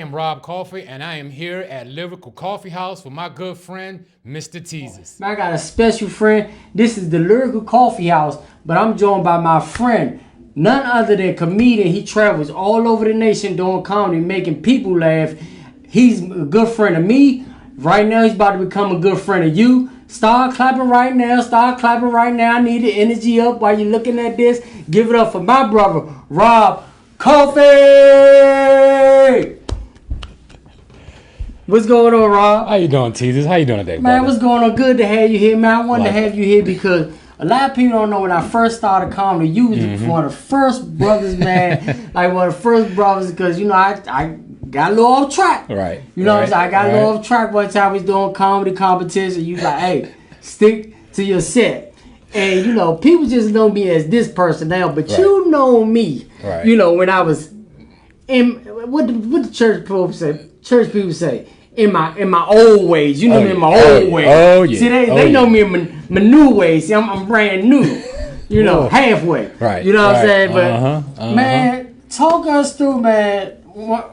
am Rob Coffee, and I am here at Lyrical Coffee House with my good friend, Mr. Teases. I got a special friend. This is the Lyrical Coffee House, but I'm joined by my friend, none other than comedian. He travels all over the nation doing comedy, making people laugh. He's a good friend of me. Right now, he's about to become a good friend of you. Start clapping right now. Start clapping right now. I need the energy up while you're looking at this. Give it up for my brother, Rob Coffee. What's going on, Rob? How you doing, Teases? How you doing today, Man, brother? what's going on? Good to have you here, man. I wanted to have you here because a lot of people don't know when I first started comedy, you was one of the first brothers, man. Like one of the first brothers, because, you know, I got a little off track. Right. You know what I'm saying? I got a little off track one time. We was doing comedy competition. You was like, hey, stick to your set. And, you know, people just know me as this person now, but you know me. Right. You know, when I was in, what the church people say? Church people say, in my old ways. You know me in my old ways. Oh, yeah. See, they know me in my new ways. See, I'm brand new. You know, halfway. Right. You know what I'm saying? But, man, talk us through, man.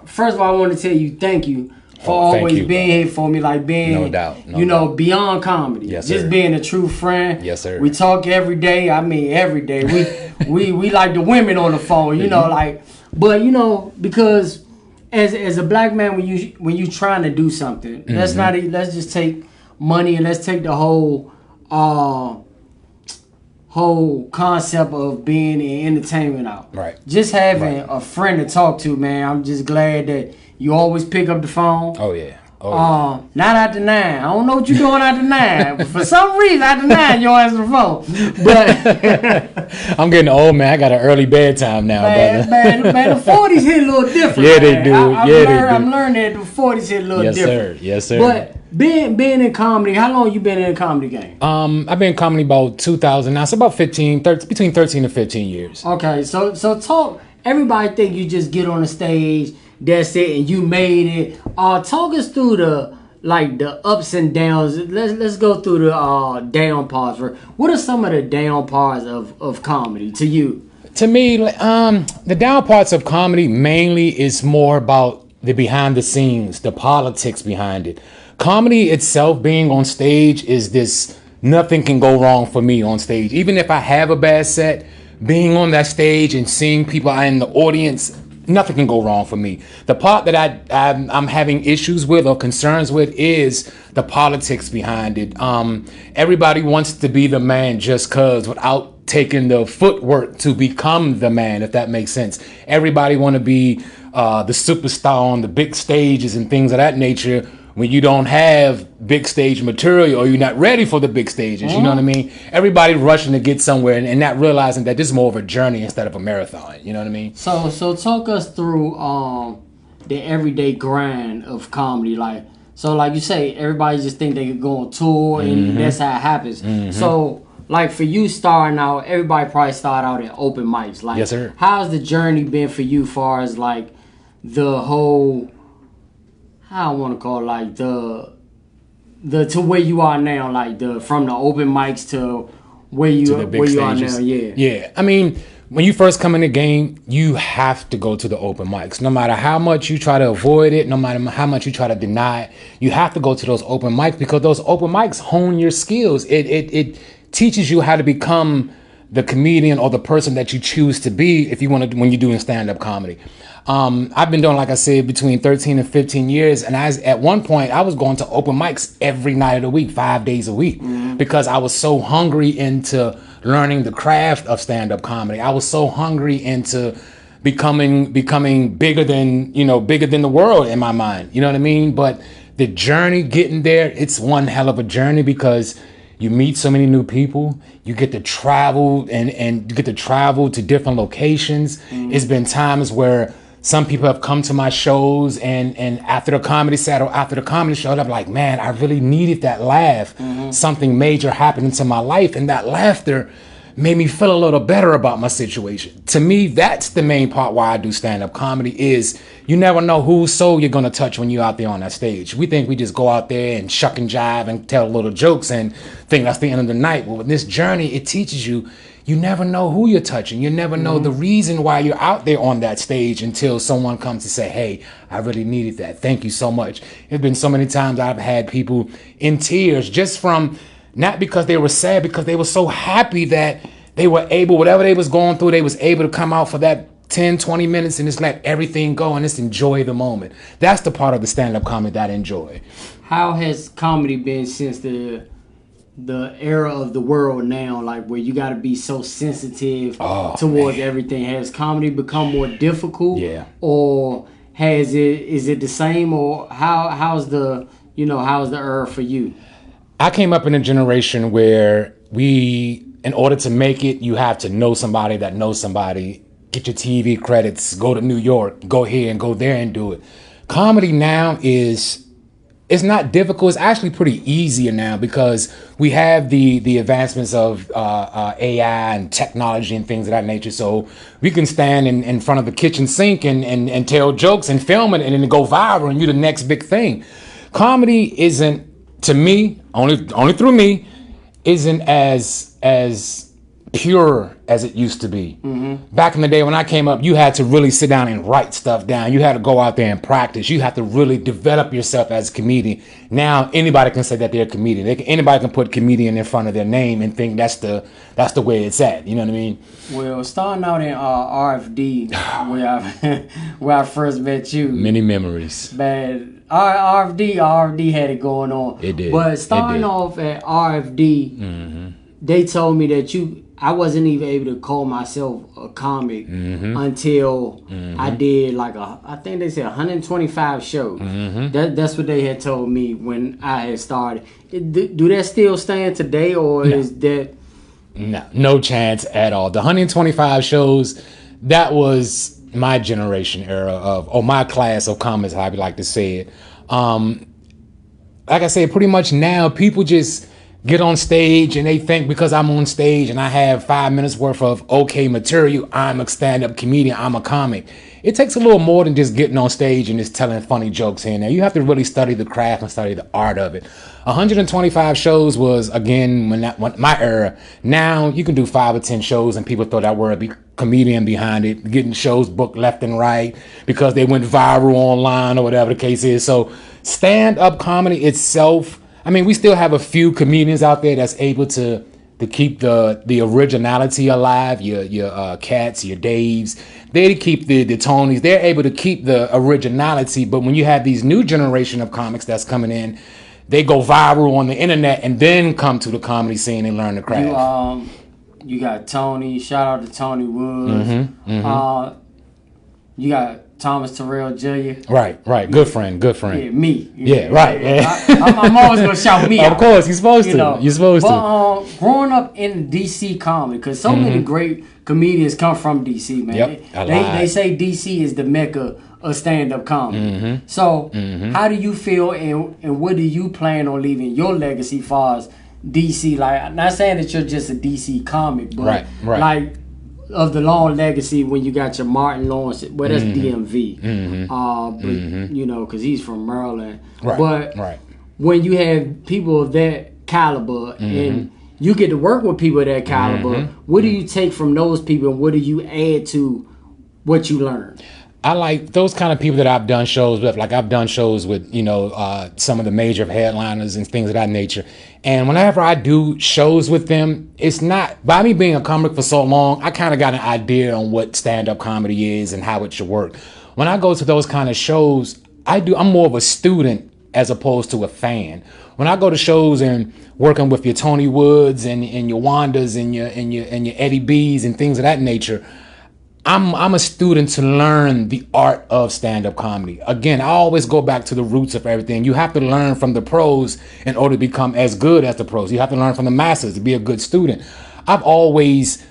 First of all, I want to tell you thank you for always being here for me, like being, no doubt, you know, beyond comedy. Yes, just sir. being a true friend. Yes, sir. We talk every day. I mean, every day. We like the women on the phone, you know, like, but, you know, because as a black man, when you trying to do something, let's just take money and let's take the whole concept of being in entertainment out. Right. Just having a friend to talk to, man. I'm just glad that you always pick up the phone. Oh, yeah. Not after 9. I don't know what you're doing after 9, but for some reason after 9 you don't answer the phone. But I'm getting old, man. I got an early bedtime now, brother. Man, the 40s hit a little different. Yeah, man. they do. I'm learning that the 40s hit a little Yes, different. sir. Yes, sir. But being in comedy, how long you been in the comedy game? I've been in comedy about 2000 now, so about between 13 and 15 years. Okay, so talk. Everybody think you just get on the stage, that's it, and you made it. Talk us through the ups and downs. Let's go through the down parts. What are some of the down parts of comedy to you? To me, the down parts of comedy mainly is more about the behind the scenes, the politics behind it. Comedy itself, being on stage, is this, nothing can go wrong for me on stage. Even if I have a bad set, being on that stage and seeing people in the audience, nothing can go wrong for me. The part that I'm having issues with or concerns with is the politics behind it. Everybody wants to be the man just cause, without taking the footwork to become the man, if that makes sense. Everybody want to be the superstar on the big stages and things of that nature, when you don't have big stage material or you're not ready for the big stages. You know what I mean? Everybody rushing to get somewhere and not realizing that this is more of a journey instead of a marathon. You know what I mean? So talk us through the everyday grind of comedy. Like you say, everybody just think they could go on tour and that's how it happens. So like for you starting out, everybody probably start out at open mics. Like, yes, sir. How's the journey been for you, far as like the whole, I don't want to call it, like the to where you are now, like from the open mics to where you are now? Yeah. I mean, when you first come in the game, you have to go to the open mics. No matter how much you try to avoid it, no matter how much you try to deny it, you have to go to those open mics, because those open mics hone your skills. It teaches you how to become the comedian or the person that you choose to be if you want to, when you're doing stand-up comedy. I've been doing, like I said, between 13 and 15 years. And at one point, I was going to open mics every night of the week, 5 days a week, because I was so hungry into learning the craft of stand-up comedy. I was so hungry into becoming bigger than the world in my mind. You know what I mean? But the journey getting there, it's one hell of a journey, because you meet so many new people. You get to travel and you get to travel to different locations. It's been times where some people have come to my shows and after the comedy set or after the comedy show, I'm like, man, I really needed that laugh. Something major happened into my life, and that laughter made me feel a little better about my situation. To me, that's the main part why I do stand-up comedy, is you never know whose soul you're going to touch when you're out there on that stage. We think we just go out there and shuck and jive and tell little jokes and think that's the end of the night. Well, with this journey, it teaches you you never know who you're touching. You never know the reason why you're out there on that stage until someone comes to say, hey, I really needed that. Thank you so much. There's been so many times I've had people in tears just from, not because they were sad, because they were so happy that they were able, whatever they was going through, they was able to come out for that 10, 20 minutes and just let everything go and just enjoy the moment. That's the part of the stand-up comedy that I enjoy. How has comedy been since the era of the world now, like where you got to be so sensitive towards everything? Has comedy become more difficult? Yeah. Or is it the same, or how's the era for you? I came up in a generation where in order to make it, you have to know somebody that knows somebody, get your TV credits, go to New York, go here and go there and do it. Comedy now it's not difficult. It's actually pretty easier now because we have the advancements of AI and technology and things of that nature. So we can stand in front of the kitchen sink and tell jokes and film it and then go viral and you're the next big thing. Comedy isn't, to me, only through me, isn't as pure as it used to be. Back in the day when I came up, you had to really sit down and write stuff down. You had to go out there and practice. You have to really develop yourself as a comedian. Now anybody can say that they're a comedian. Anybody can put comedian in front of their name and think that's the way it's at. You know what I mean? Well, starting out in RFD, where I first met you. Many memories. Bad. RFD had it going on. It did. But starting off at RFD, they told me that I wasn't even able to call myself a comic until I did I think they said 125 shows. That's what they had told me when I had started. Do that still stand today, or is that? No chance at all. The 125 shows, that was my generation era or my class of comics, how I like to say it. Like I said, pretty much now people just get on stage and they think because I'm on stage and I have 5 minutes worth of okay material, I'm a stand-up comedian, I'm a comic. It takes a little more than just getting on stage and just telling funny jokes here and there. You have to really study the craft and study the art of it. 125 shows was, again, when my era. Now you can do 5 or 10 shows and people throw that word comedian behind it, getting shows booked left and right because they went viral online or whatever the case is. So stand-up comedy itself, I mean, we still have a few comedians out there that's able to keep the originality alive. Your Cats, your Daves, they keep the Tonys. They're able to keep the originality. But when you have these new generation of comics that's coming in, they go viral on the internet and then come to the comedy scene and learn the craft. You got Tony. Shout out to Tony Woods. You got Thomas Terrell Jr. Right. Good friend. Yeah, me. Yeah, right. I'm always going to shout me out. Of course, you're supposed to. You're supposed to. Growing up in DC comedy, because so many great comedians come from DC, man. Yep, they say DC is the mecca of stand-up comedy. So how do you feel and what do you plan on leaving your legacy far as DC? Like, I'm not saying that you're just a DC comic, but like, of the long legacy when you got your Martin Lawrence, well, that's DMV, but you know, because he's from Maryland. But when you have people of that caliber and you get to work with people of that caliber, what do you take from those people and what do you add to what you learn? I like those kind of people that I've done shows with. Like I've done shows with, some of the major headliners and things of that nature. And whenever I do shows with them, it's not, by me being a comic for so long, I kind of got an idea on what stand-up comedy is and how it should work. When I go to those kind of shows, I'm more of a student as opposed to a fan. When I go to shows and working with your Tony Woods and your Wandas and your Eddie B's and things of that nature, I'm a student to learn the art of stand-up comedy. Again, I always go back to the roots of everything. You have to learn from the pros in order to become as good as the pros. You have to learn from the masters to be a good student. I've always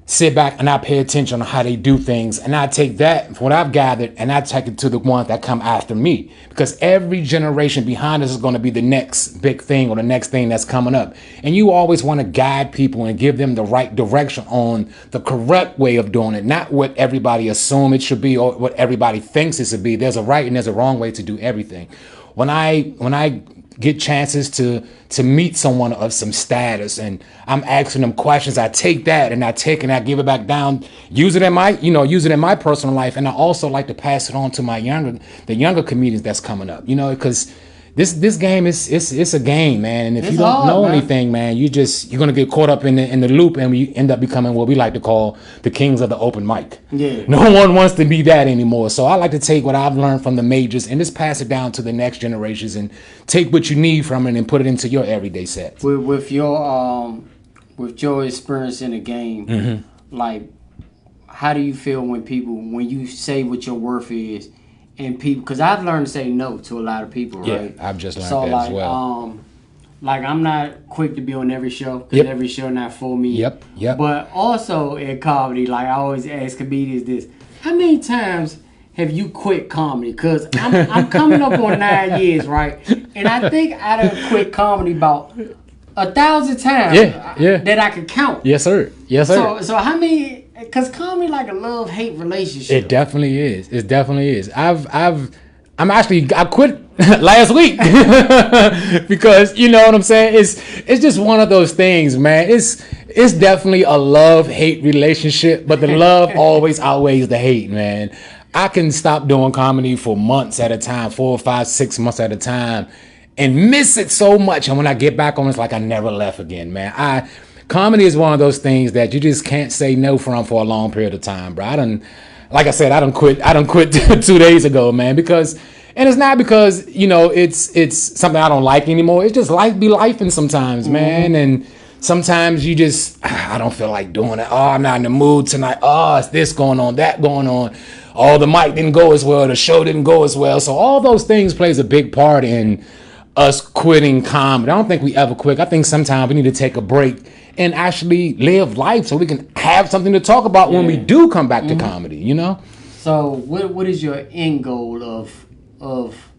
sit back and I pay attention on how they do things, and I take that, what I've gathered, and I take it to the ones that come after me, because every generation behind us is going to be the next big thing or the next thing that's coming up, and you always want to guide people and give them the right direction on the correct way of doing it, not what everybody assume it should be or what everybody thinks it should be. There's a right and there's a wrong way to do everything. When I get chances to meet someone of some status, and I'm asking them questions. I take that and I give it back down, use it in my personal life, and I also like to pass it on to the younger comedians that's coming up, because this game it's a game, man. And if you don't know anything, man, you're gonna get caught up in the loop, and we end up becoming what we like to call the kings of the open mic. Yeah. No one wants to be that anymore. So I like to take what I've learned from the majors and just pass it down to the next generations, and take what you need from it and put it into your everyday sets. With your experience in the game, like, how do you feel when you say what your worth is? And people, because I've learned to say no to a lot of people, right? Yeah, I've just learned that as well. Like, I'm not quick to be on every show, because every show not for me. Yep. But also in comedy, like, I always ask comedians this: how many times have you quit comedy? Because I'm coming up on 9 years, right? And I think I done quit comedy about 1,000 times. Yeah. That I could count. Yes, sir. So how many? Because comedy like a love-hate relationship. It definitely is. I quit last week because you know what I'm saying. It's just one of those things, man. It's definitely a love-hate relationship, but the love always outweighs the hate, man. I can stop doing comedy for months at a time, 4, 5, 6 months at a time, and miss it so much. And when I get back on, it's like I never left again, man. Comedy is one of those things that you just can't say no from for a long period of time, bro. I done quit 2 days ago, man, because, and it's not because, it's something I don't like anymore. It's just life be lifing sometimes, man. And sometimes I don't feel like doing it. Oh, I'm not in the mood tonight. Oh, it's this going on, that going on. Oh, the mic didn't go as well. The show didn't go as well. So all those things plays a big part in us quitting comedy. I don't think we ever quit. I think sometimes we need to take a break and actually live life so we can have something to talk about when we do come back to comedy, So what is your end goal of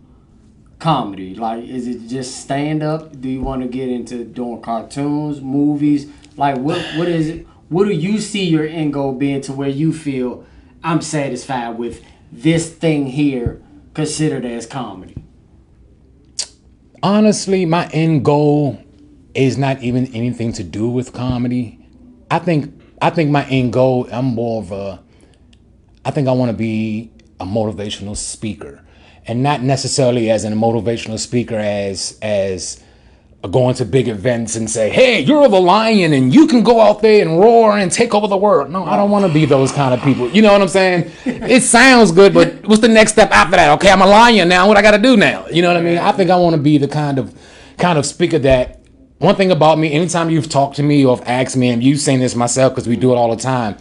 comedy? Like, is it just stand up? Do you want to get into doing cartoons, movies? Like, what is it? What do you see your end goal being to where you feel I'm satisfied with this thing here considered as comedy? Honestly, my end goal is not even anything to do with comedy. I think my end goal, I think I want to be a motivational speaker, and not necessarily as a motivational speaker as going to big events and say, hey, you're the lion and you can go out there and roar and take over the world. No, I don't want to be those kind of people. You know what I'm saying? It sounds good, but what's the next step after that? Okay, I'm a lion now. What I got to do now? You know what I mean? I think I want to be the kind of speaker that, one thing about me, anytime you've talked to me or asked me, and you've seen this myself because we do it all the time,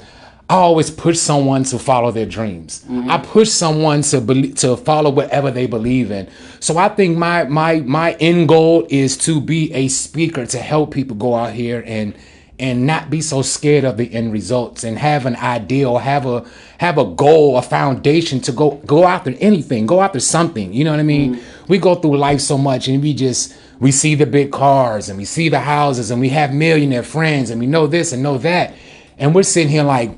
I always push someone to follow their dreams. I push someone to follow whatever they believe in. So I think my end goal is to be a speaker to help people go out here and not be so scared of the end results, and have an idea or have a goal, a foundation to go after anything, go after something. You know what I mean? We go through life so much, and we see the big cars and we see the houses and we have millionaire friends and we know this and know that. And we're sitting here like,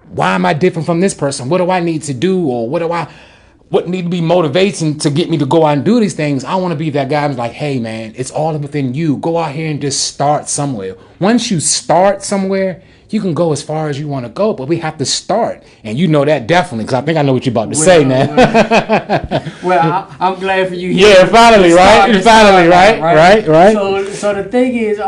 why am I different from this person? What do I need to do? Or what need to be motivation to get me to go out and do these things? I want to be that guy who's like, hey man, it's all within you. Go out here and just start somewhere. Once you start somewhere, you can go as far as you want to go, but we have to start. And you know that definitely, because I think I know what you're about to say now. Well, I'm glad for you. Yeah, finally, right? Finally, right? So the thing is,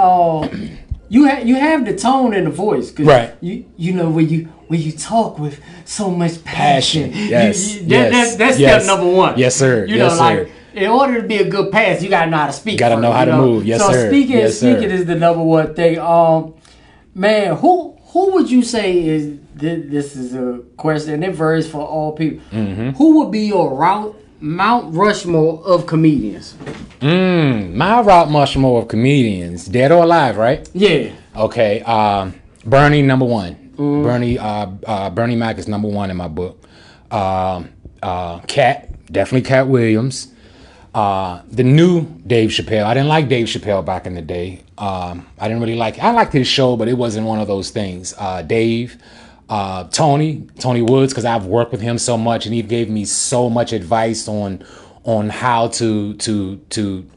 you have the tone and the voice, cause right? You know when you talk with so much passion. Yes, that's step number one. Yes, sir. You know, like, in order to be a good pastor, you gotta know how to speak. You gotta know how to move. Yes, sir. So speaking is the number one thing. Man, who would you say is this is a question, and it varies for all people. Who would be your Mount Rushmore of comedians? My Mount Rushmore of comedians, dead or alive, right? Yeah. Okay. Bernie, number one. Bernie Mac is number one in my book. Definitely Cat Williams. The new Dave Chappelle. I didn't like Dave Chappelle back in the day. I didn't really I liked his show, but it wasn't one of those things. Dave, Tony Woods, because I've worked with him so much and he gave me so much advice on on how to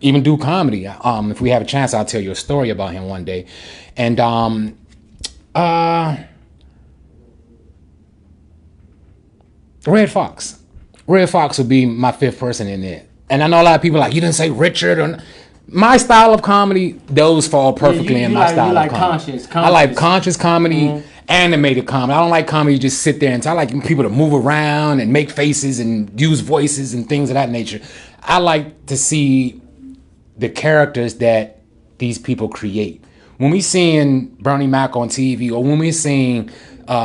even do comedy. If we have a chance, I'll tell you a story about him one day. And Red Fox. Red Fox would be my fifth person in there. And I know a lot of people are like, you didn't say Richard. Or my style of comedy, those fall perfectly in my style of comedy. I like conscious comedy, animated comedy. I don't like comedy you just sit there and I like people to move around and make faces and use voices and things of that nature. I like to see the characters that these people create. When we seeing Bernie Mac on TV, or when we seeing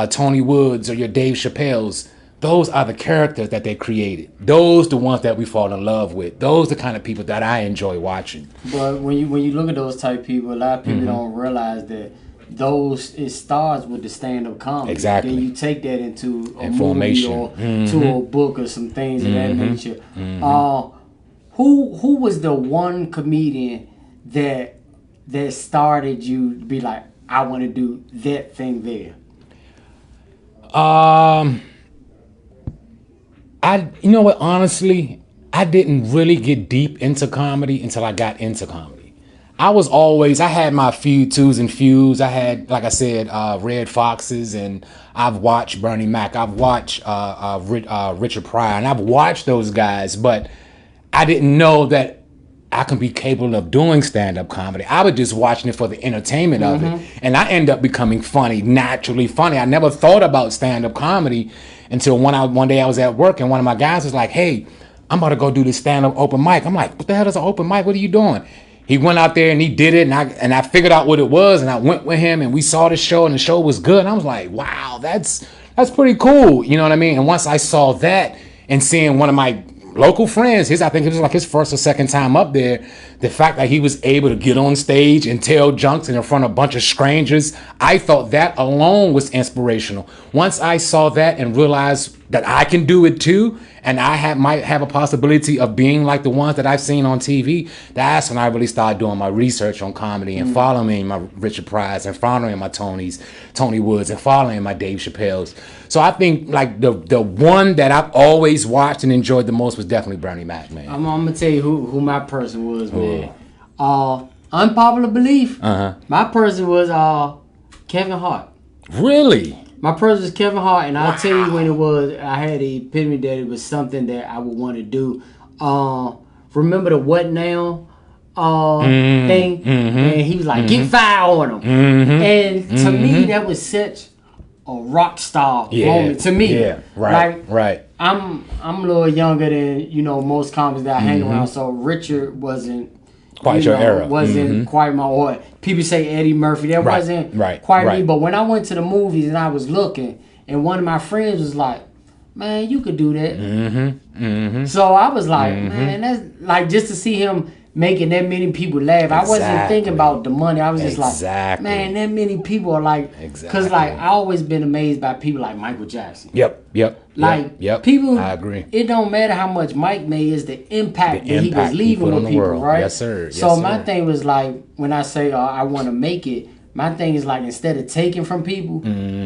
Tony Woods or your Dave Chappelle's, those are the characters that they created. Those the ones that we fall in love with. Those the kind of people that I enjoy watching. But when you look at those type of people, a lot of people don't realize that it starts with the stand-up comedy. Exactly. Then you take that into a movie or to a book or some things of that nature. Who was the one comedian that started you to be like, I want to do that thing there? You know what, honestly, I didn't really get deep into comedy until I got into comedy. I had my few twos and fews. I had, like I said, Red Foxes, and I've watched Bernie Mac. I've watched Richard Pryor, and I've watched those guys, but I didn't know that I can be capable of doing stand-up comedy. I was just watching it for the entertainment of it, and I ended up becoming funny, naturally funny. I never thought about stand-up comedy until one day I was at work, and one of my guys was like, hey, I'm about to go do this stand-up open mic. I'm like, what the hell is an open mic? What are you doing? He went out there and he did it, and I figured out what it was, and I went with him, and we saw the show, and the show was good. And I was like, wow, that's pretty cool. You know what I mean? And once I saw that and seeing one of my local friends, I think it was like his first or second time up there, the fact that he was able to get on stage and tell jokes in front of a bunch of strangers, I thought that alone was inspirational. Once I saw that and realized that I can do it too, and I might have a possibility of being like the ones that I've seen on TV, that's when I really started doing my research on comedy and following my Richard Pryor's and following my Tony Woods and following my Dave Chappelle's. So I think like the one that I've always watched and enjoyed the most was definitely Bernie Mac, man. I'm gonna tell you who my person was, man. Unpopular belief. My person was Kevin Hart. Really? My person was Kevin Hart, and I'll tell you when it was. I had the epitome that it was something that I would want to do. Remember the What Now thing? And he was like, get fire on him. And to me, that was such a rock star moment to me. Yeah, right, like, right. I'm a little younger than most comics that I hang around, so Richard wasn't quite your era. Wasn't quite my or people say Eddie Murphy. That wasn't quite me. But when I went to the movies and I was looking, and one of my friends was like, man, you could do that. So I was like, man, that's like, just to see him making that many people laugh. I wasn't thinking about the money. I was just like, man, that many people are like, because like I always been amazed by people like Michael Jackson. Like people, I agree. It don't matter how much Mike made, is the impact that he was leaving with people, right? Yes, sir. So my thing was like, when I say I want to make it, my thing is like, instead of taking from people,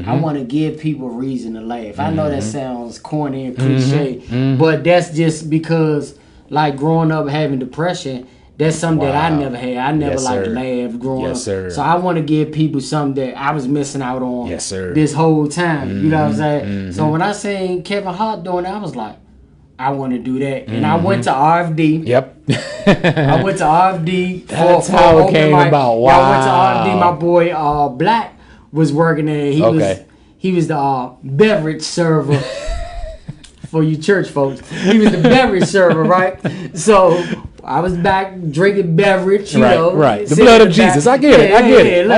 I want to give people reason to laugh. I know that sounds corny and cliche, but that's just because like growing up having depression, that's something that I never had. I never liked to laugh growing up. So I want to give people something that I was missing out on this whole time. You know what I'm saying? So when I seen Kevin Hart doing that, I was like, I want to do that. And I went to RFD. I went to RFD. That's how it came about. Wow. I went to RFD. My boy Black was working there. He was the beverage server. For you church folks, he was the beverage server, right? So I was back drinking beverage, you know. Right. The blood of Jesus. I get it. I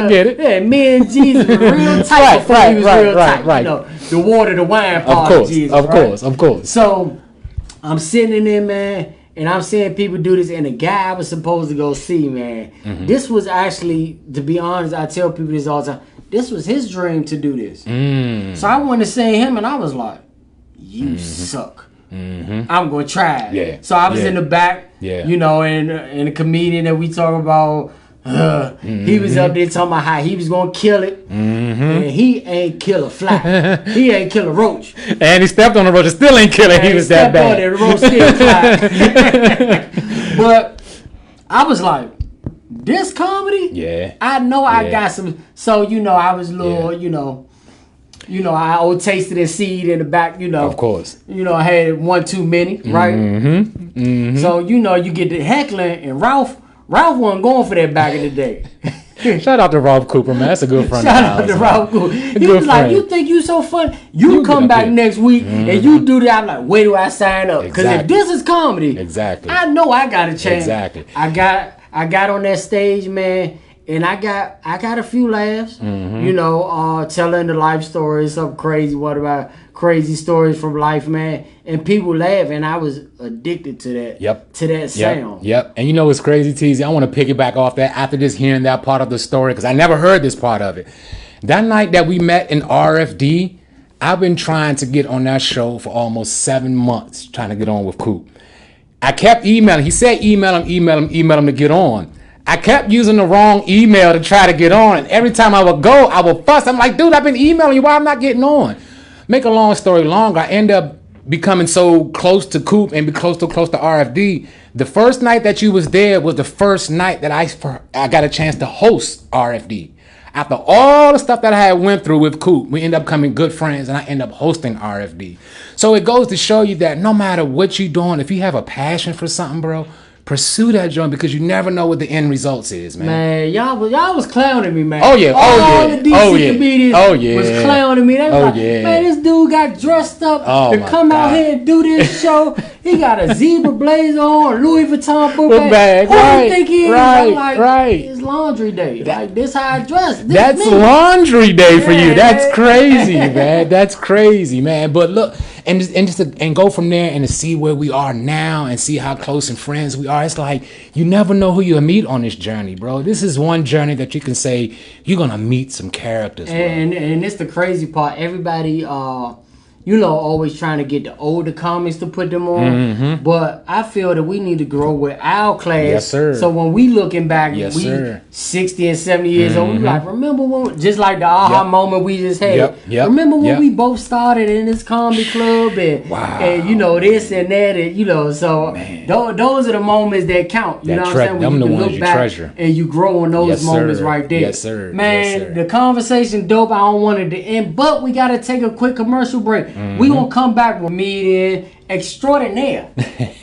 get it. Yeah, me and Jesus were real tight before he was real tight. Right. You know, the water, the wine part of Jesus. Of course. So I'm sitting in there, man, and I'm seeing people do this, and the guy I was supposed to go see, man, this was actually, to be honest, I tell people this all the time, this was his dream to do this. So I went to see him, and I was like, you suck. I'm gonna try it. So I was in the back, you know, and the comedian that we talk about, He was up there talking about how he was gonna kill it, and he ain't kill a fly. He ain't kill a roach. And he stepped on the roach and still ain't killing. He was that bad. The roach still fly. But I was like, this comedy? Yeah. I know I got some. So I was a little, I tasted a seed in the back. Of course. I had one too many, right? So you get the heckling, and Ralph wasn't going for that back in the day. Shout out to Ralph Cooper, man. That's a good friend. Shout out to Ralph Cooper. He was like, you think you so fun? You come back next week and you do that. I'm like, where do I sign up? Because if this is comedy, I know I got a chance. Exactly. I got on that stage, man, and I got a few laughs. Telling the life stories, some crazy stories from life, man, and people laugh, and I was addicted to that. To that sound. Yep. And you know what's crazy, TZ? I want to piggyback off that after just hearing that part of the story, because I never heard this part of it. That night that we met in RFD, I've been trying to get on that show for almost 7 months, trying to get on with Coop. I kept emailing. He said email him to get on. I kept using the wrong email to try to get on, and every time I would go, I would fuss. I'm like, dude, I've been emailing you. Why I'm not getting on? Make a long story longer, I end up becoming so close to Coop and be close to RFD. The first night that you was there was the first night that I got a chance to host RFD. After all the stuff that I had went through with Coop, we end up becoming good friends, and I end up hosting RFD. So it goes to show you that no matter what you're doing, if you have a passion for something, bro, pursue that joint, because you never know what the end results is, man. Man, y'all was clowning me, man. Oh yeah, all the DC comedians was clowning me. They was like, yeah. Man, this dude got dressed up to come out here and do this show. He got a zebra blazer on, Louis Vuitton book bag. Who do you think he is? I'm like, it's laundry day. Like, this how I dress. That's laundry day for you. That's crazy, man. That's crazy, man. But look, and go from there and to see where we are now and see how close and friends we are. It's like you never know who you'll meet on this journey, bro. This is one journey that you can say you're gonna meet some characters, and it's the crazy part. Everybody always trying to get the older comics to put them on. But I feel that we need to grow with our class. Yes, sir. So when we looking back, we 60 and 70 years old, we like, remember when, just like the aha moment we just had. Remember when we both started in this comedy club and this and that, and so those are the moments that count. You know what I'm saying? When you can look back treasure. And you grow in those moments right there. Yes, sir. Man, the conversation dope. I don't want it to end, but we got to take a quick commercial break. We gonna come back with comedian extraordinaire.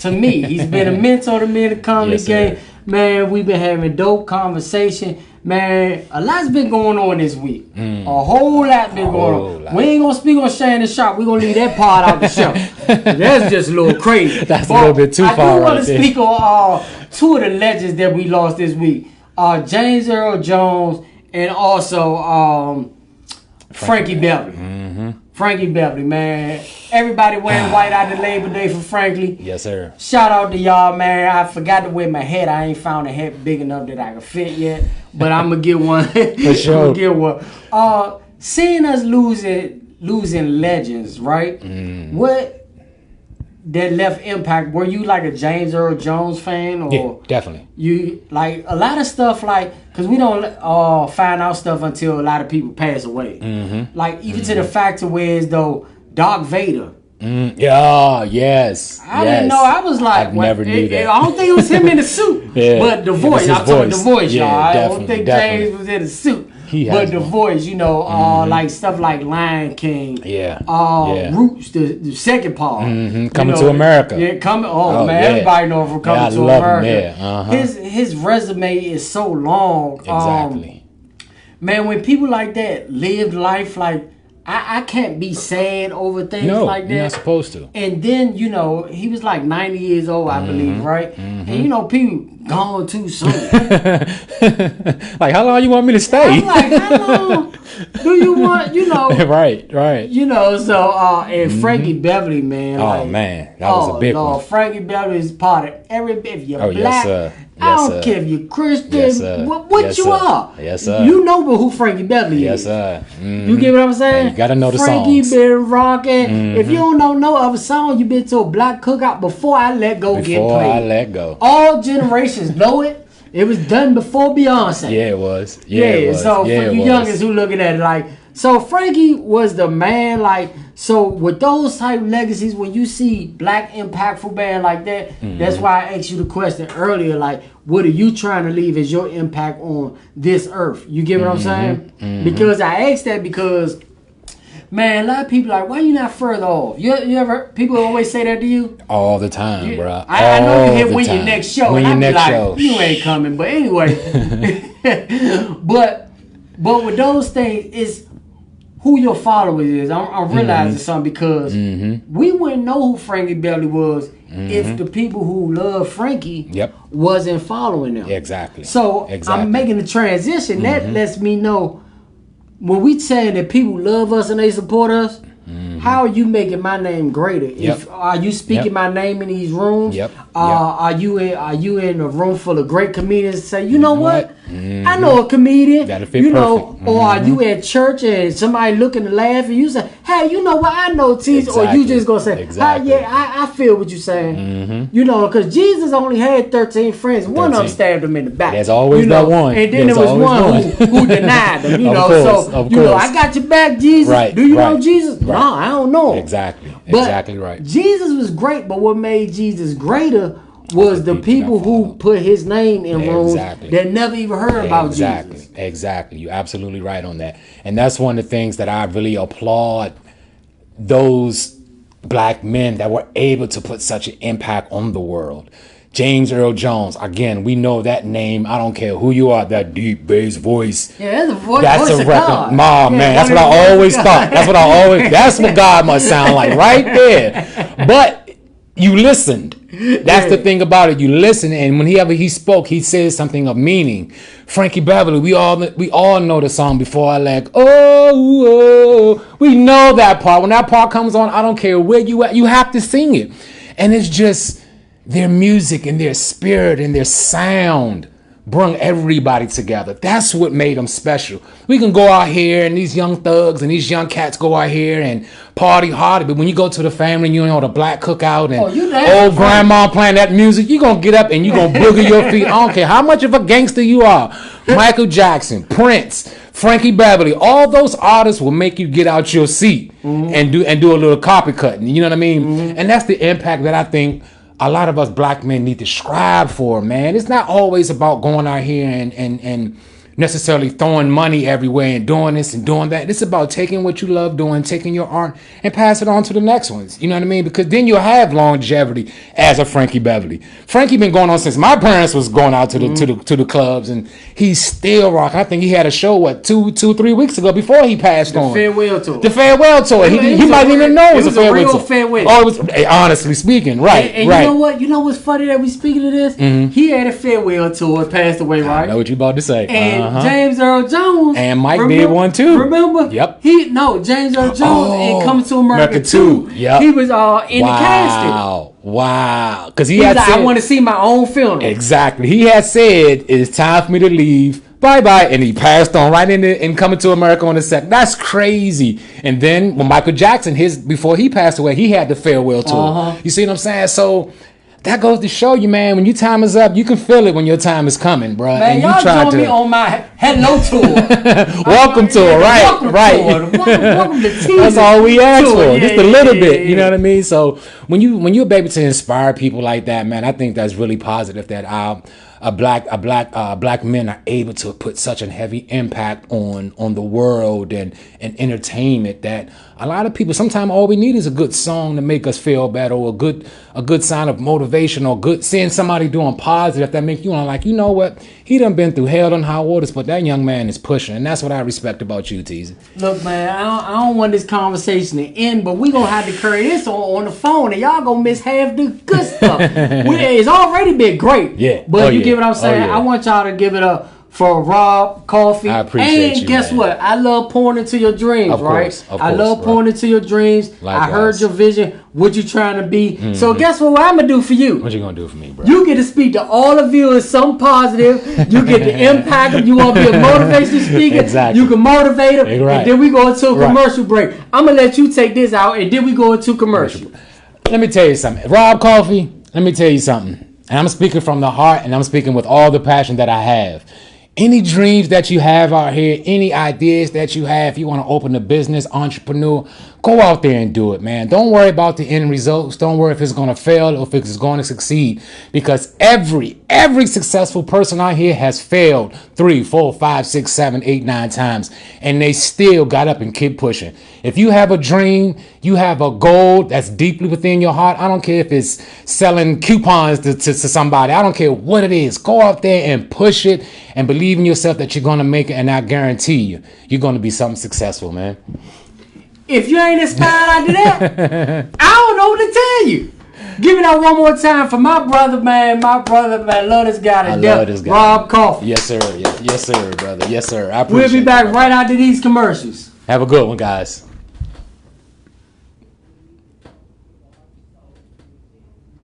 To me, he's been a mentor to me in the comedy game. Man, we've been having dope conversation. Man, a lot's been going on this week. A whole lot been going on. We ain't gonna speak on Shay in the shop. We gonna leave that part out the show. That's just a little crazy. That's a little bit too far. I do want to speak on two of the legends that we lost this week. James Earl Jones and also Frankie Beverly. Frankie Beverly, man. Everybody wearing white out the Labor Day for Frankie. Yes, sir. Shout out to y'all, man. I forgot to wear my hat. I ain't found a hat big enough that I can fit yet. But I'm going to get one. For sure. I'm going to get one. Seeing us losing legends, right? What that left impact? Were you like a James Earl Jones fan? Or yeah, definitely. You like a lot of stuff, like, because we don't find out stuff until a lot of people pass away. Like, even to the fact to where as though Darth Vader. Yes. I didn't know. I was like, I never knew that. I don't think it was him in the suit. But the voice. I'm talking the voice, y'all. I don't think James was in the suit. But the voice, like stuff like Lion King. Roots, the second part. Coming to America. Yeah, coming. Oh man, everybody know from Coming to America. His resume is so long. Exactly. Man, when people like that live life like, I can't be sad over things like that. You're not supposed to. And then, he was like 90 years old, I believe, right? And, people gone too soon. Like, how long you want me to stay? I'm like, how long do you want, Right. And Frankie Beverly, man. Man, that was a big one. Frankie Beverly is part of every, if you're black. Yes, sir. I don't care if you're Christian, what yes, you sir. are. Yes, sir. You know who Frankie Beverly Yes, is. sir. You get what I'm saying? Yeah, you gotta know the Frankie songs. been rocking. If you don't know no other song, you been to a black cookout before I Let Go get played. Before I Let Go. All generations know it. It was done before Beyonce. Yeah, it was. Yeah, it was. So yeah, for you youngins who looking at it like, so Frankie was the man. Like, so with those type of legacies, when you see black impactful band like that, that's why I asked you the question earlier. Like, what are you trying to leave as your impact on this earth? You get what I'm saying? Because I asked that because, man, a lot of people like, why you not further off? You ever, people always say that to you? All the time, bro. I know you hit when your next show. When your next show. You ain't coming. But anyway. but with those things, it's who your followers is. I'm realizing something because we wouldn't know who Frankie Beverly was if the people who love Frankie wasn't following him. Exactly. So I'm making the transition. That lets me know when we saying that people love us and they support us, how are you making my name greater? If are you speaking my name in these rooms? Are you in a room full of great comedians and say, you know what? I know a comedian. That'll fit perfect. Or are you at church and somebody looking to laugh and you say, hey, you know what? I know Teaser. Or you just gonna say, I feel what you're saying. You know, because Jesus only had 13 friends. One of them stabbed him in the back. There's always that one. And then there was one who denied him. You know, so you know, I got your back, Jesus. Right, Do you know Jesus? Right. No, I don't know. Exactly. But exactly right. Jesus was great, but what made Jesus greater was the people who put his name in rooms that never even heard about Jesus. Exactly. You're absolutely right on that. And that's one of the things that I really applaud those black men that were able to put such an impact on the world. James Earl Jones, again, we know that name. I don't care who you are, that deep bass voice. Yeah, that's a voice. That's a record. Man, that's what I always thought. That's what God must sound like right there. But you listened. That's the thing about it. You listen, and whenever he spoke, he said something of meaning. Frankie Beverly, we all know the song Before I Let Go. Oh, we know that part. When that part comes on, I don't care where you at, you have to sing it. And it's just their music and their spirit and their sound bring everybody together. That's what made them special. We can go out here and these young thugs and these young cats go out here and party hard, but when you go to the family, you know, the black cookout and old grandma playing that music, you're going to get up and you're going to boogie your feet. I don't care how much of a gangster you are. Michael Jackson, Prince, Frankie Beverly, all those artists will make you get out your seat and do a little copy cutting. You know what I mean? And that's the impact that I think a lot of us black men need to strive for, man. It's not always about going out here and necessarily throwing money everywhere and doing this and doing that. It's about taking what you love doing, taking your art and pass it on to the next ones. You know what I mean? Because then you'll have longevity as a Frankie Beverly. Frankie been going on since my parents was going out to the clubs, and he's still rocking. I think he had a show 3 weeks ago before he passed on. The farewell tour. The farewell tour. He might even know it was a farewell tour. Farewell. Oh, it was, honestly speaking, right? And right. You know what? You know what's funny that we speaking of this? He had a farewell tour, passed away, right? I know what you about to say. And James Earl Jones and Mike did one too. Remember? Yep. James Earl Jones and Coming to America 2. Yep. He was in the casting. Wow. Because he had said, I want to see my own film. Exactly. He had said it's time for me to leave. Bye-bye. And he passed on right in and Coming to America on the set. That's crazy. And then when Michael Jackson, before he passed away, he had the farewell tour. You see what I'm saying? So that goes to show you, man, when your time is up, you can feel it when your time is coming, bro. Man, and y'all join me on my hello tour. Welcome tour, right? Welcome to Teaser. That's all we ask for, just a little bit. You know what I mean? So when you're able to inspire people like that, man, I think that's really positive that black men are able to put such a heavy impact on the world and entertainment that a lot of people, sometimes all we need is a good song to make us feel better, or a good sign of motivation, or seeing somebody doing positive that make you want like, you know what, he done been through hell and high waters, but that young man is pushing, and that's what I respect about you, Teaser. Look, man, I don't want this conversation to end, but we gonna have to carry this on the phone, and y'all gonna miss half the good stuff. It's already been great, but you get what I'm saying. I want y'all to give it up for Rob Coffee. I appreciate and you, guess man. what? I love pouring into your dreams, of course, I love pouring into your dreams. Likewise. I heard your vision, what you trying to be. So guess what I'm going to do for you? What you going to do for me, bro? You get to speak to all the viewers something positive. You get the impact. If you want to be a motivation speaker, exactly. You can motivate them. Right. And then we go into a commercial break. I'm going to let you take this out, and then we go into commercial. Let me tell you something. Rob Coffee, let me tell you something. And I'm speaking from the heart, and I'm speaking with all the passion that I have. Any dreams that you have out here, any ideas that you have, if you want to open a business, entrepreneur, go out there and do it, man. Don't worry about the end results. Don't worry if it's going to fail or if it's going to succeed, because every successful person out here has failed 3, 4, 5, 6, 7, 8, 9 times, and they still got up and keep pushing. If you have a dream, you have a goal that's deeply within your heart. I don't care if it's selling coupons to somebody. I don't care what it is. Go out there and push it and believe in yourself that you're going to make it. And I guarantee you, you're going to be something successful, man. If you ain't inspired after that, I don't know what to tell you. Give it out one more time for my brother, man. Love this guy to death. Rob Coffee. Yes, sir. Yes, sir, brother. Yes, sir. I appreciate it. We'll be back right after these commercials. Have a good one, guys.